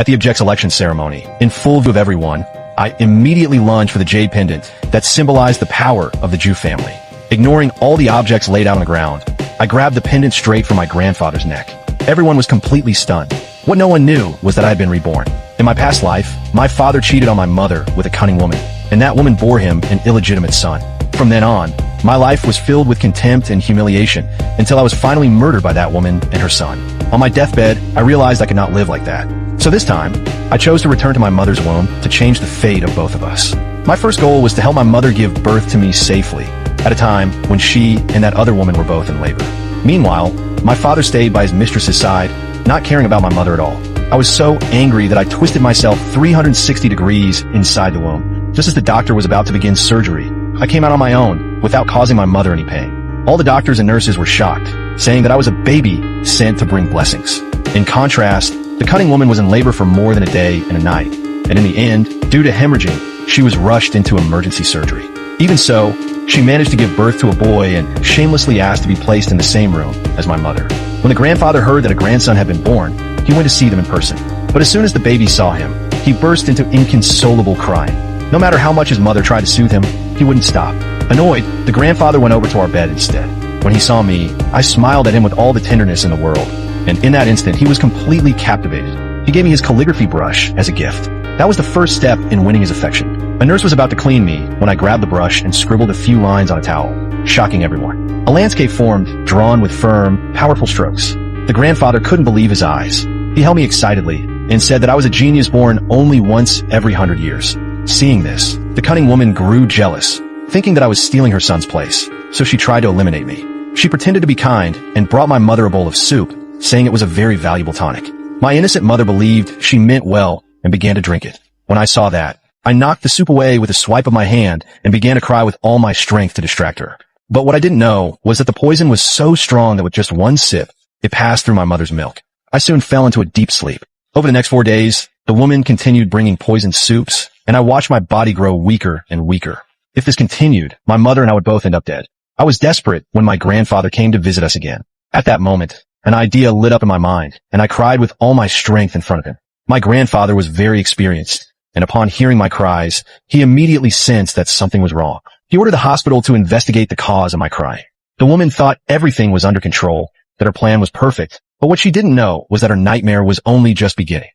At the object's election ceremony, in full view of everyone, I immediately lunged for the Jade Pendant that symbolized the power of the Jew family. Ignoring all the objects laid out on the ground, I grabbed the pendant straight from my grandfather's neck. Everyone was completely stunned. What no one knew was that I had been reborn. In my past life, my father cheated on my mother with a cunning woman, and that woman bore him an illegitimate son. From then on, my life was filled with contempt and humiliation until I was finally murdered by that woman and her son. On my deathbed, I realized I could not live like that. So this time, I chose to return to my mother's womb to change the fate of both of us. My first goal was to help my mother give birth to me safely, at a time when she and that other woman were both in labor. Meanwhile, my father stayed by his mistress's side, not caring about my mother at all. I was so angry that I twisted myself 360 degrees inside the womb. Just as the doctor was about to begin surgery, I came out on my own without causing my mother any pain. All the doctors and nurses were shocked, saying that I was a baby sent to bring blessings. In contrast, the cunning woman was in labor for more than a day and a night, and in the end, due to hemorrhaging, she was rushed into emergency surgery. Even so, she managed to give birth to a boy and shamelessly asked to be placed in the same room as my mother. When the grandfather heard that a grandson had been born, he went to see them in person. But as soon as the baby saw him, he burst into inconsolable crying. No matter how much his mother tried to soothe him, he wouldn't stop. Annoyed, the grandfather went over to our bed instead. When he saw me, I smiled at him with all the tenderness in the world, and in that instant, he was completely captivated. He gave me his calligraphy brush as a gift. That was the first step in winning his affection. A nurse was about to clean me when I grabbed the brush and scribbled a few lines on a towel, shocking everyone. A landscape formed, drawn with firm, powerful strokes. The grandfather couldn't believe his eyes. He held me excitedly and said that I was a genius born only once every 100 years. Seeing this, the cunning woman grew jealous, thinking that I was stealing her son's place, so she tried to eliminate me. She pretended to be kind and brought my mother a bowl of soup, saying it was a very valuable tonic. My innocent mother believed she meant well and began to drink it. When I saw that, I knocked the soup away with a swipe of my hand and began to cry with all my strength to distract her. But what I didn't know was that the poison was so strong that with just one sip, it passed through my mother's milk. I soon fell into a deep sleep. Over the next 4 days, the woman continued bringing poisoned soups, and I watched my body grow weaker and weaker. If this continued, my mother and I would both end up dead. I was desperate when my grandfather came to visit us again. At that moment, an idea lit up in my mind, and I cried with all my strength in front of him. My grandfather was very experienced, and upon hearing my cries, he immediately sensed that something was wrong. He ordered the hospital to investigate the cause of my crying. The woman thought everything was under control, that her plan was perfect, but what she didn't know was that her nightmare was only just beginning.